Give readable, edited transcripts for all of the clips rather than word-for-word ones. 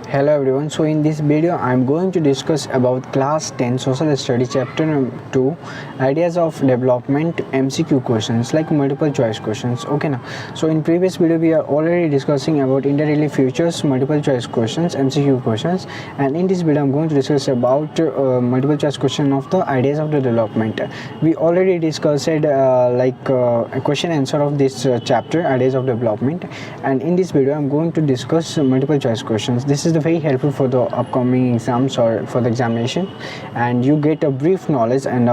Hello everyone, so in this video I am going to discuss about class 10 social study chapter 2 ideas of development MCQ questions like multiple choice questions. Okay now, so in previous video we are already discussing about indirectly futures multiple choice questions MCQ questions, and in this video I am going to discuss about multiple choice question of the ideas of the development. We already discussed a question answer of this chapter ideas of development, and in this video I am going to discuss multiple choice questions. This is very helpful for the upcoming exams or for the examination, and you get a brief knowledge and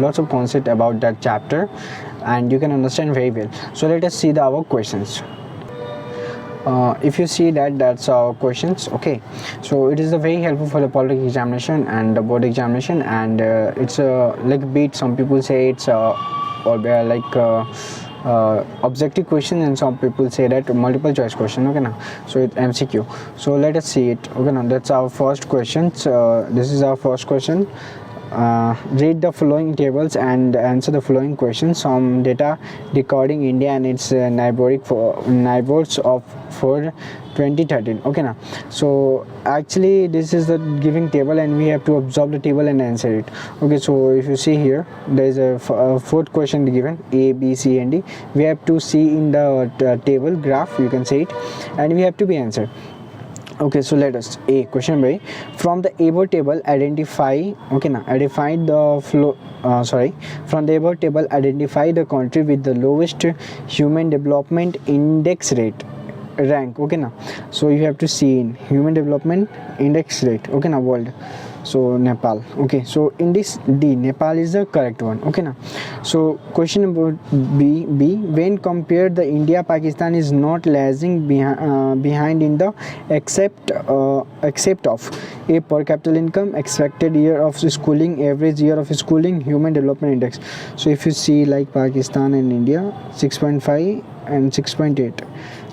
lots of concept about that chapter, and you can understand very well. So let us see our questions. If you see that's our questions. Okay, so it is very helpful for the political examination and the board examination, and it's like beat, some people say it's objective question, and some people say that multiple choice question. Okay now, so it's MCQ. So let us see it. Okay now, that's our first question. This is our first question. Read the following tables and answer the following questions. Some data recording India and its neighbors of for 2013. Okay now, so actually this is the giving table and we have to observe the table and answer it. Okay, so if you see here, there is a fourth question given, A, B, C and D. We have to see in the table graph, you can say it, and we have to be answered. Okay, so let us question by from the above table identify. Okay now, identify the flow from the above table identify the country with the lowest human development index rate rank. Okay now, so you have to see in human development index rate. Okay now, world. So Nepal. Okay, so in this D, Nepal is the correct one. Okay now, so question number B, when compared the India Pakistan is not lagging behind in the except of a per capita income, expected year of schooling, average year of schooling, human development index. So if you see like Pakistan and India 6.5 and 6.8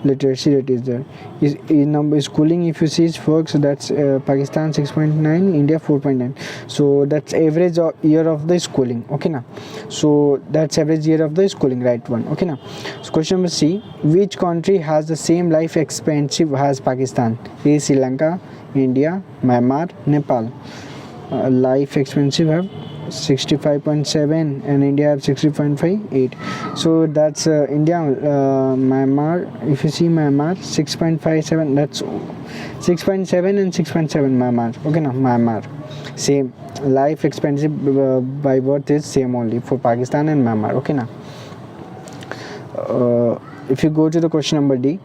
literacy rate is there. Is number schooling, if you see is works, so that's Pakistan 6.9, India 4.9. so that's average year of the schooling. Okay now, so that's average year of the schooling, right one. Okay now, so question number C, which country has the same life expectancy as Pakistan? A, Sri Lanka, India, Myanmar, Nepal. Life expectancy have 65.7 and India have 60.58. so that's India. Myanmar, if you see Myanmar 6.57, that's 6.7 and 6.7 Myanmar. Okay now, Myanmar same life expectancy by birth is same only for Pakistan and Myanmar. Okay now, if you go to the question number D,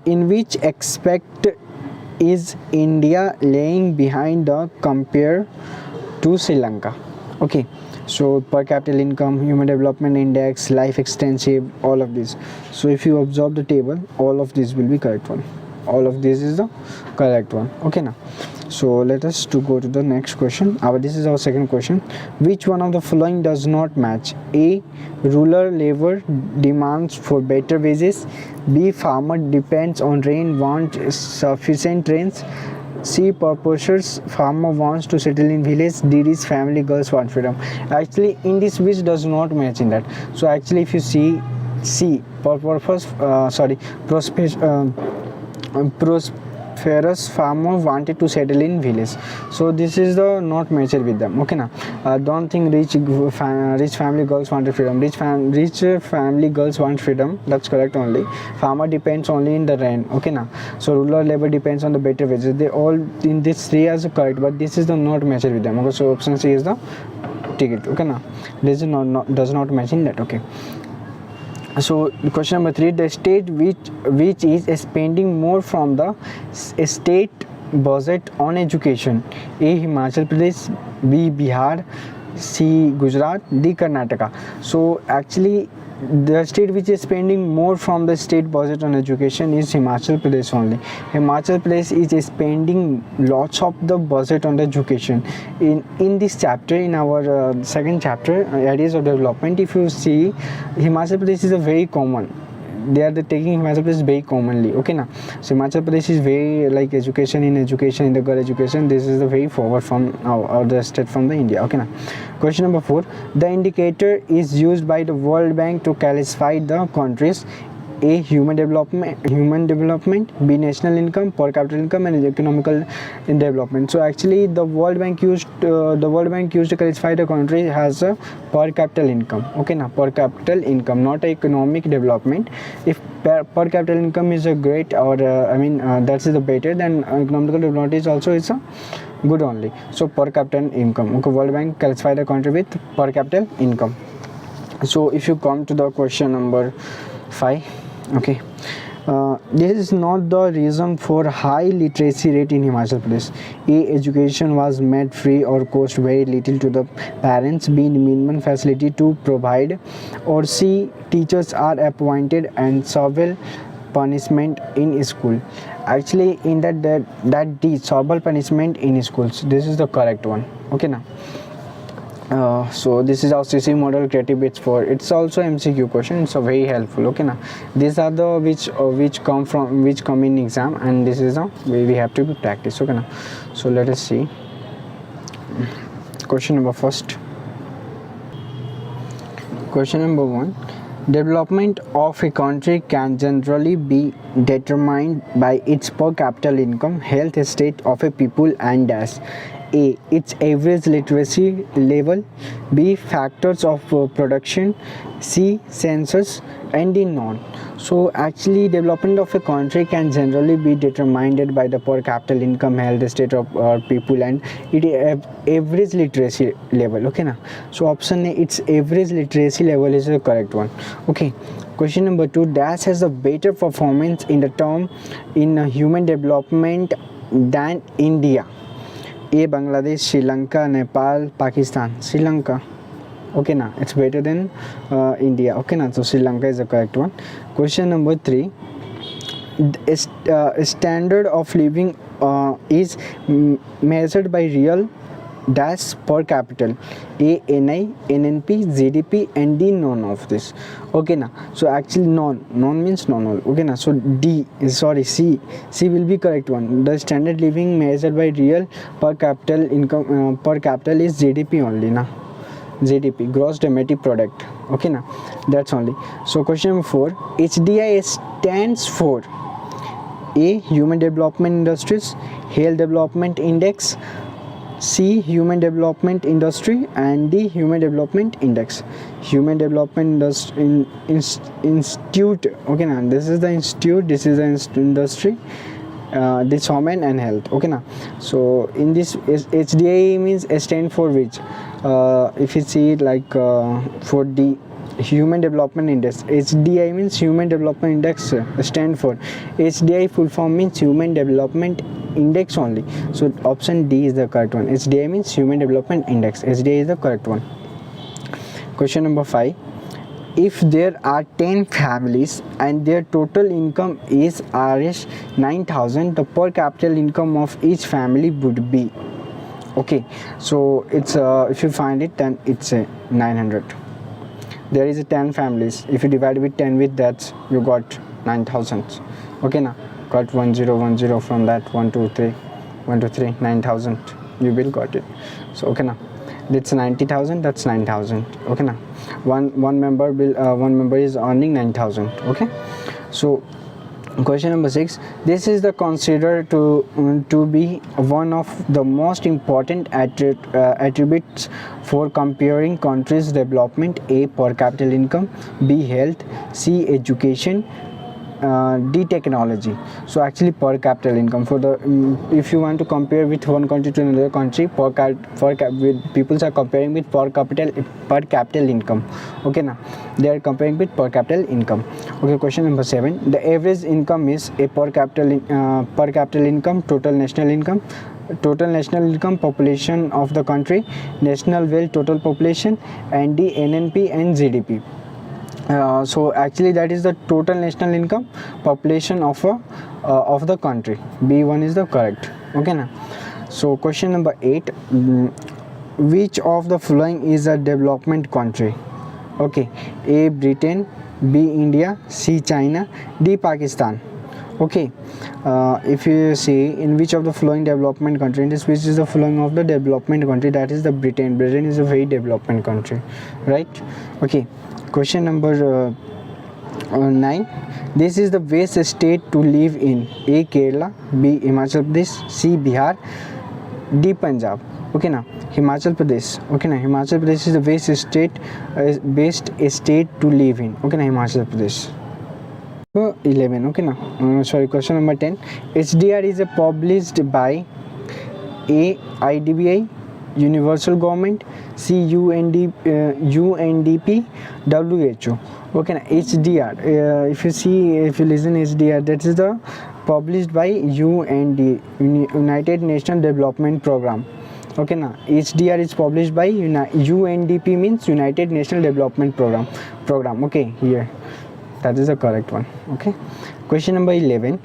in which aspect is India laying behind the compare to Sri Lanka? Okay, so per capita income, human development index, life expectancy, all of this. So if you observe the table, all of this will be correct one. All of this is the correct one. Okay now, so let us to go to the next question. This is our second question. Which one of the following does not match? A, rural labor demands for better wages. B, farmer depends on rain, want sufficient rains. C, purposes farmer wants to settle in village. D, is family girls want freedom. Actually in this, which does not match in that. So actually if you see C, prosperous farmer wanted to settle in village, so this is the not matched with them. Okay now, don't think rich family girls wanted freedom. Rich family girls want freedom, that's correct only. Farmer depends only in the rain. Okay now, so rural labor depends on the better wages. They all in this three are correct, but this is the not matched with them. Okay, so option C is the ticket. Okay now, this is does not match in that. Okay, so question number 3, the state which is spending more from the state budget on education. A, Himachal Pradesh, B, Bihar, C, Gujarat, D, Karnataka. So actually the state which is spending more from the state budget on education is Himachal Pradesh only. Himachal Pradesh is spending lots of the budget on the education. In this chapter, in our second chapter, ideas of development, if you see, Himachal Pradesh is a very common. They are taking Himachal Pradesh very commonly. Okay now, so Himachal Pradesh is very like education in the girl education. This is the very forward from the state from the India. Okay now, question number 4, the indicator is used by the World Bank to classify the countries A. Human development, B. National income, per capita income, and economical development. So actually the World Bank used to classify the country has a per capita income. Okay, now per capita income, not economic development. If per capita income is a great, or that's the better, then economical development is also a good only. So per capita income. Okay, World Bank classify the country with per capita income. So if you come to the question number 5, okay, this is not the reason for high literacy rate in Himachal Pradesh. A. Education was made free or cost very little to the parents. B. Minimum facility to provide. Or C. Teachers are appointed and severe punishment in school. Actually, in that D, severe punishment in schools. This is the correct one. Okay, now. So this is our CC model creative bits for. It's also MCQ question. It's very helpful. Okay, now these are the which come in exam, and this is the way we have to be practice. Okay, now so let us see question number first. Question number 1. Development of a country can generally be determined by its per capita income, health state of a people, and dash. A. Its average literacy level. B. Factors of production. C. Census. And D. None. So actually development of a country can generally be determined by the per capita income, health state of people, and it average literacy level. Okay, now so option A, its average literacy level, is the correct one. Okay, question number 2. Dash has a better performance in the term in human development than India. A. Bangladesh, Sri Lanka, Nepal, Pakistan. Sri Lanka. Okay, now it's better than India. Okay, now so Sri Lanka is the correct one. Question number 3. Standard of living is measured by real dash per capita. A. NI, NNP, GDP, and D. None of this. Okay, now so actually none means none all. Okay, now so C will be correct one. The standard living measured by real per capita income per capita is GDP only. Now GDP, gross domestic product. Okay, now that's only. So question number 4. HDI stands for A. Human Development Industries, Health Development Index, C. Human Development Industry, and D. Human Development Index. Human Development Institute. Okay, now this is the institute, this is the industry, this human and health. Okay, now so in this HDI means stand for which, if you see it like for the Human Development Index, HDI means Human Development Index stand for. HDI full form means Human Development Index only. So option D is the correct one. HDI means Human Development Index. HDI is the correct one. Question number 5. If there are 10 families and their total income is Rs 9,000, the per capita income of each family would be. Okay, so it's if you find it, then it's 900. There is 10 families. If you divide with 10 with that, you got 9,000. Okay, now got 1010 from that, 1 2 3 9,000. You will got it. So okay, now that's 90,000. That's 9,000. Okay, now one member is earning 9,000. Okay, so question number 6. This is the considered to be one of the most important attributes for comparing countries' development. A. Per capita income. B. Health. C. Education. D. Technology. So actually per capita income for the if you want to compare with one country to another country, people are comparing with per capita income. Okay, now they are comparing with per capita income. Okay, question number 7. The average income is a per capita income, total national income, population of the country, national wealth, total population, and the NNP and GDP. So actually that is the total national income, population of the country. B1 is the correct. Okay, now so question number 8. Which of the following is a development country? Okay, A. Britain, B. India, C. China, D. Pakistan. Okay, if you see in which of the following development country, which is the following of the development country, that is the Britain is a very development country, right? Okay, question number 9. This is the best state to live in: A. Kerala, B. Himachal Pradesh, C. Bihar, D. Punjab. Okay now, Himachal Pradesh. Okay now, Himachal Pradesh is the best state to live in. Okay now, Himachal Pradesh. 11. Okay now, sorry, question number 10. HDR is published by A. IDBI, Universal Government, C. UNDP, WHO. Okay now, HDR, if you listen HDR, that is the published by United Nations Development Program. Okay now, HDR is published by UNDP, means United Nations Development Program. Okay, here that is the correct one. Okay, question number 11.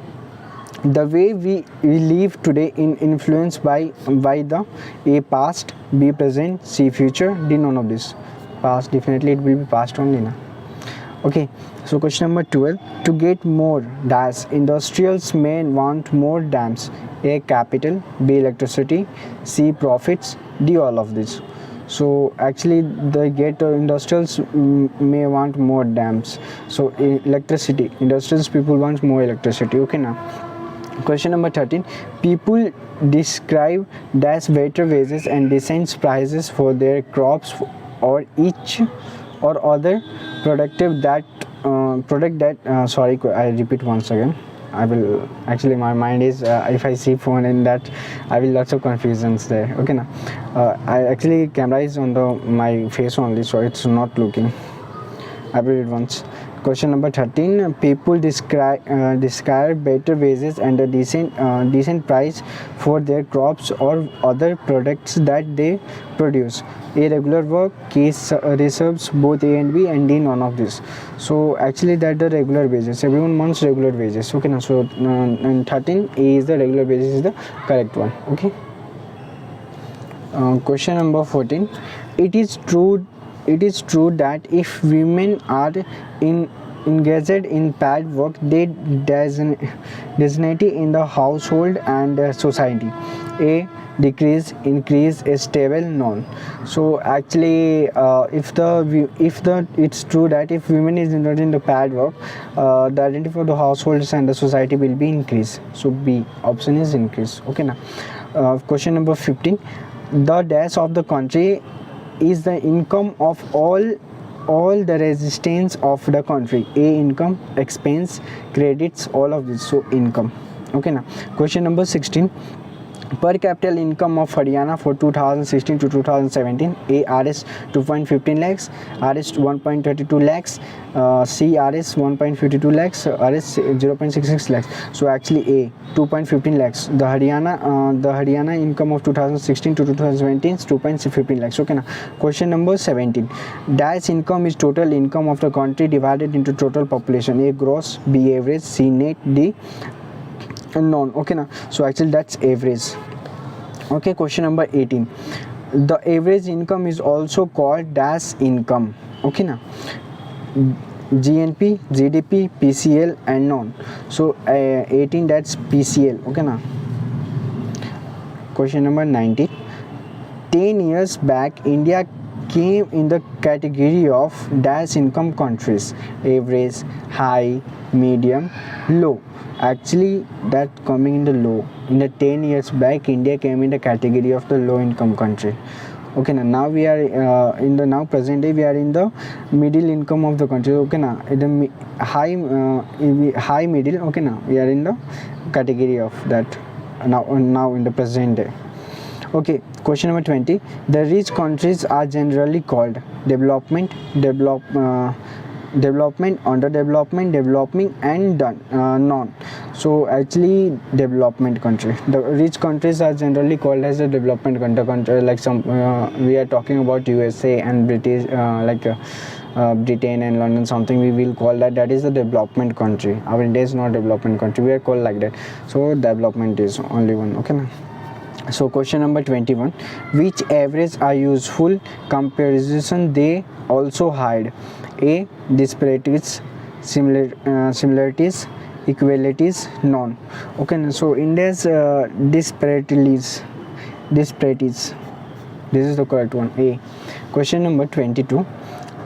The way we live today in influenced by the A. past, B. present, C. future, D. none of this. Past, definitely it will be past only na. Okay, so question number 12. To get more dash, industrials may want more dams: A. capital, B. electricity, C. profits, D. all of this. So actually they get industrials may want more dams. So electricity, industrials people want more electricity. Okay now, question number 13. People describe dash better wages and decent prices for their crops or each or other productive that sorry, I repeat once again. I will actually, my mind is if I see phone in that, I will lots of confusions there. Okay now, I actually camera is on my face only, so it's not looking. I will read once. Question number 13. People describe better wages and a decent price for their crops or other products that they produce: A. regular work, case reserves, both A and B, and D. none of this. So actually that the regular wages, everyone wants regular wages. Okay now, so in 13, A is the regular wages is the correct one. Okay. Question number 14. It is true that if women are engaged in paid work, they designate in the household and society: A. decrease, increase, stable, none. So actually it's true that if women is engaged in the paid work, the identity for the households and the society will be increase. So B option is increase. Okay now, question number 15. The dash of the country is the income of all the resistance of the country: A. income, expense, credits, all of this. So income. Okay now, question number 16. Per capita income of Haryana for 2016 to 2017: A. Rs 2.15 lakhs, Rs 1.32 lakhs, C. Rs 1.52 lakhs, Rs 0.66 lakhs. So actually A 2.15 lakhs. The Haryana income of 2016 to 2017 is 2.15 lakhs. Okay now, question number 17. Dash income is total income of the country divided into total population: A. gross, B. average, C. net, D. none. Okay now, so actually that's average. Okay, question number 18. The average income is also called dash income. Okay now, GNP, GDP, PCL, and none. So 18, that's PCL. Okay now, question number 19. 10 years back, India came in the category of dash income countries: average, high, medium, low. Actually that coming in the low. In the 10 years back, India came in the category of the low income country. Okay now we are in the now present day we are in the middle income of the country. Okay now, the high middle. Okay now, we are in the category of that now in the present day. Okay, question number 20. The rich countries are generally called development, underdevelopment, developing, and none. So actually development country. The rich countries are generally called as a development country. Like some we are talking about USA and British Britain and London, something we will call that is a development country. Our India is not development country, we are called like that. So development is only one. Okay now, so question number 21. Which average are useful comparison they also hide? A. disparities, similarities, equalities, none. Okay, so India's disparities. This is the correct one, A. Question number 22.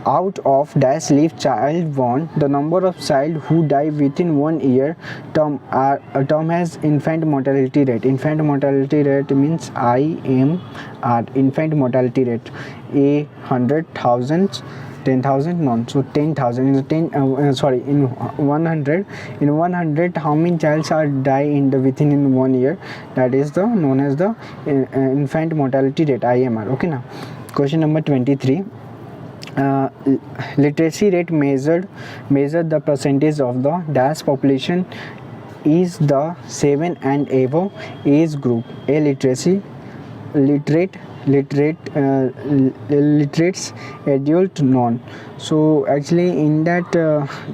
out of dash live child born, the number of child who die within 1 year term are a term has infant mortality rate. Infant mortality rate means IMR, infant mortality rate. A 100,000, 10,000, none. So 10,000 in 100. In 100, how many childs are die in the within 1 year? That is the known as the infant mortality rate, IMR. Okay now. Question number 23. Literacy rate measured the percentage of the dash population is the 7 and above age group. A literates, adult, non. So actually in that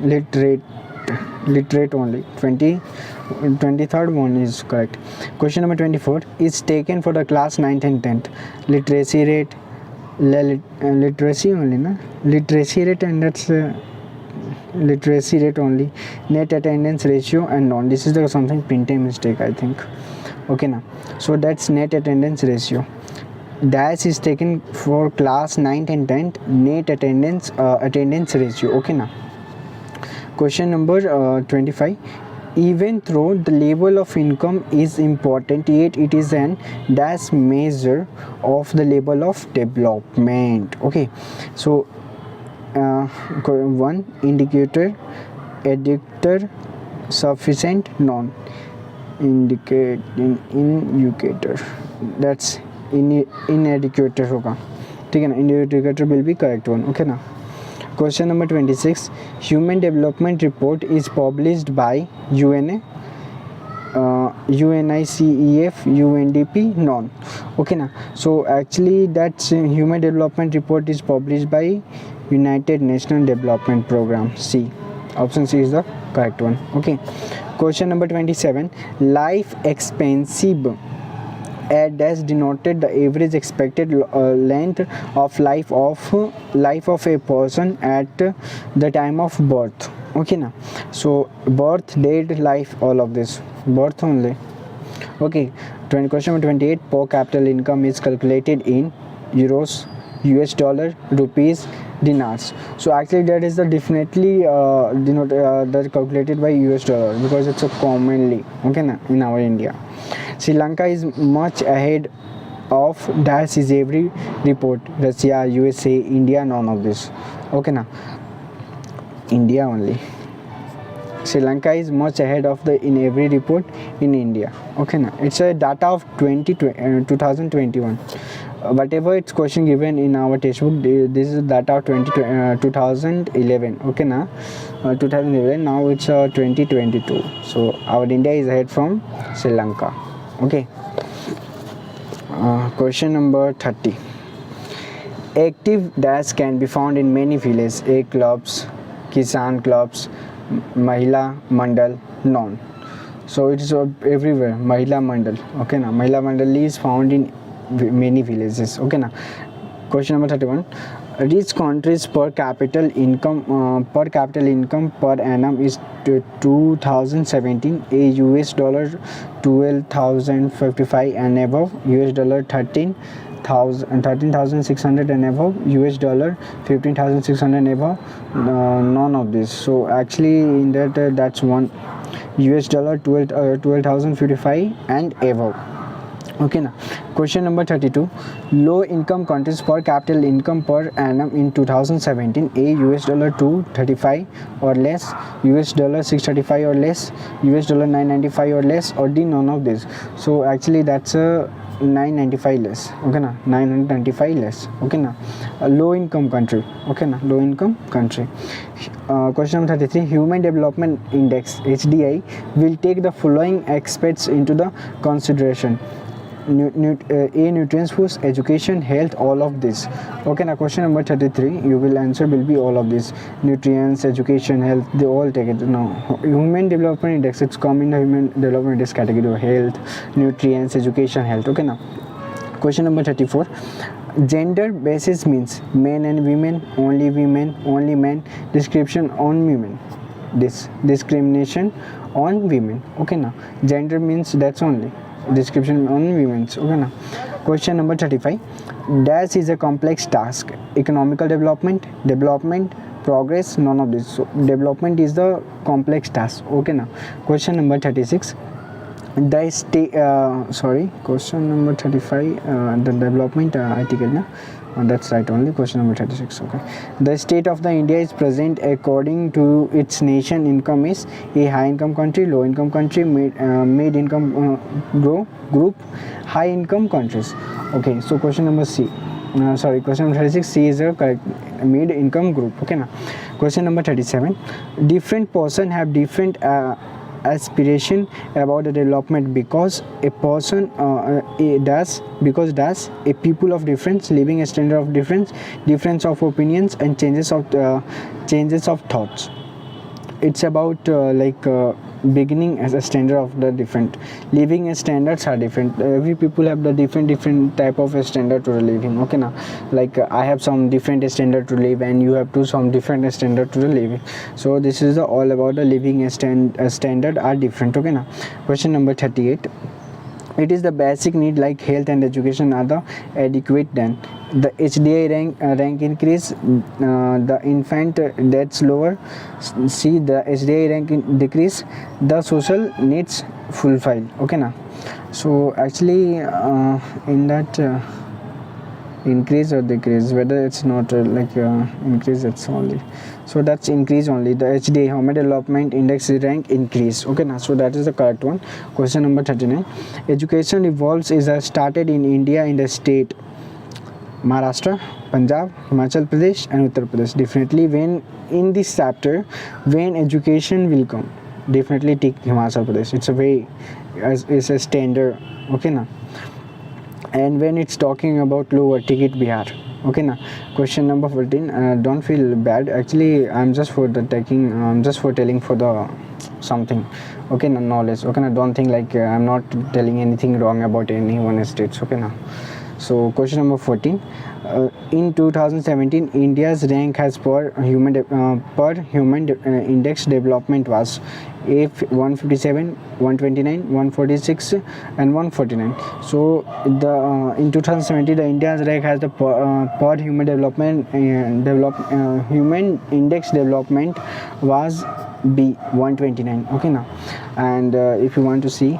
literate only 23rd one is correct. Question number 24 is taken for the class 9th and 10th. Literacy rate, literacy only na, literacy rate, and that's literacy rate only. Net attendance ratio and non. This is the something printing mistake, I think. Okay now, so that's net attendance ratio. Dash is taken for class 9th and 10th. Net attendance ratio. Okay now. Question number 25. Even though the level of income is important, yet it is an dash measure of the level of development. Okay, so one indicator, educator, sufficient, non. Indicator, that's inadequate होगा, ठीक है ना. Indicator will be correct one. Okay ना. Question number 26. Human Development Report is published by UNA, UNICEF, UNDP, non. Okay na. So actually that's Human Development Report is published by United Nations Development Program. C. Option C is the correct one. Okay. Question number 27. Life expectancy dash denoted the average expected length of life of a person at the time of birth. Okay na. So birth, date, life, all of this birth only. Okay. Question number 28. Per capita income is calculated in euros, US dollar, rupees, dinars. So actually that is the definitely that calculated by US dollar because it's a commonly, okay na, in our India. Sri Lanka is much ahead of dash is every report. Russia, USA, India, none of this. Okay na. India only. Sri Lanka is much ahead of the in every report in India. Okay na. It's a data of 2021. Whatever it's question given in our textbook, this is data of 2011. Okay na. 2011. Now it's 2022. So our India is ahead from Sri Lanka. Okay. Question number 30. Active dash can be found in many villages. A clubs, Kisan clubs, Mahila Mandal, non. So it is everywhere. Mahila Mandal. Okay na. Mahila Mandal is found in many villages. Okay na. Question number 31. Rich countries per capita income per annum is 2017. A US dollar 12,055 and above, US dollar 13,600 and above, US dollar 15,600 and above, none of this. So actually in that that's one, US dollar 12,055 and above. Okay now. Question number 32. Low income countries per capita income per annum in 2017. A US dollar 235 or less, US dollar 635 or less, US dollar 995 or less, or D, none of this. So actually that's a 995 less. Okay na. 995 less. Okay na. A low income country. Okay na. Low income country. Question number 33. Human Development Index HDI will take the following aspects into the consideration. Nutrients, foods, education, health, all of this. Okay now. Question number 33, you will answer will be all of this. Nutrients, education, health, they all take it. Now Human Development Index, it's come in the Human Development Index category of health, nutrients, education, health. Okay now. Question number 34. Gender basis means men and women, only men, description on women, discrimination on women. Okay now. Gender means that's only description on women's. Okay na. Question number 35. Dash is a complex task. Economical development, progress, none of this. So development is the complex task. Okay now. Question number 36. Question number 35. The development I take it now. That's right only. Question number 36. Okay. The state of the India is present according to its nation income is a high income country, low income country, mid income group, high income countries. Okay. So question number C. Question number 36. C is a correct mid income group. Okay now. Question number 37. Different person have different aspiration about the development because a person does a people of difference, living a standard of difference of opinions and changes of thoughts. It's about beginning as a standard of the different living standards are different. Every people have the different type of a standard to living. Okay now, I have some different standard to live and you have to some different standard to living. So this is all about the living standard are different. Okay now. Question number 38. It is the basic need like health and education are the adequate then the HDI rank increase, the infant deaths lower. C, the HDI rank decrease, the social needs fulfilled. Okay now. So actually in that increase or decrease, whether it's not increase, it's only, so that's increase only. The HDI, Human Development Index rank increase. Okay now. So that is the correct one. Question number 39. Education evolves is started in India in the state Maharashtra, Punjab, Himachal Pradesh and Uttar Pradesh. Definitely when in this chapter when education will come, definitely take Himachal Pradesh. It's a way it's a standard. Okay now. And when it's talking about lower, ticket Bihar. Okay now. Question number 14. Don't feel bad, actually I'm just for the taking just for telling for the something. Okay now, knowledge. Okay now, don't think I'm not telling anything wrong about any one states. Okay now. So question number 14. In 2017, India's rank has per human index development was A 157, 129, 146, and 149. So the in 2017, the India's rank has the per human development human index development was B 129. Okay now, and if you want to see.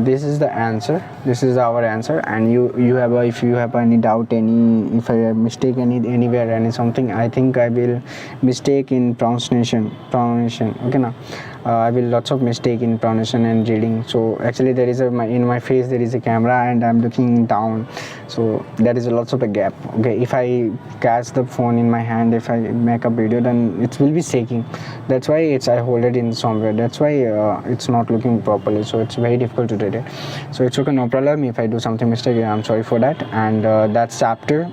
This is the answer. This is our answer, and you have if you have any doubt, if I have mistake anywhere something, I think I will mistake in pronunciation. Okay now. I will lots of mistake in pronunciation and reading. So actually there is in my face there is a camera and I'm looking down, so there is lots of a gap. Okay, if I catch the phone in my hand, if I make a video, then it will be shaking. That's why I hold it in somewhere. That's why it's not looking properly, so it's very difficult to read it. So it's okay, no problem if I do something mistake. I'm sorry for that. And that's chapter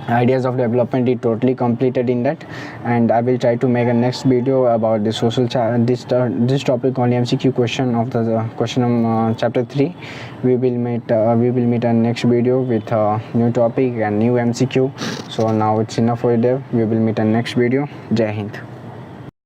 ideas of development is totally completed in that, and I will try to make a next video about the social this topic only MCQ question of the question chapter 3. We will meet a next video with a new topic and new MCQ. So now it's enough for today. We will meet a next video. Jai Hind.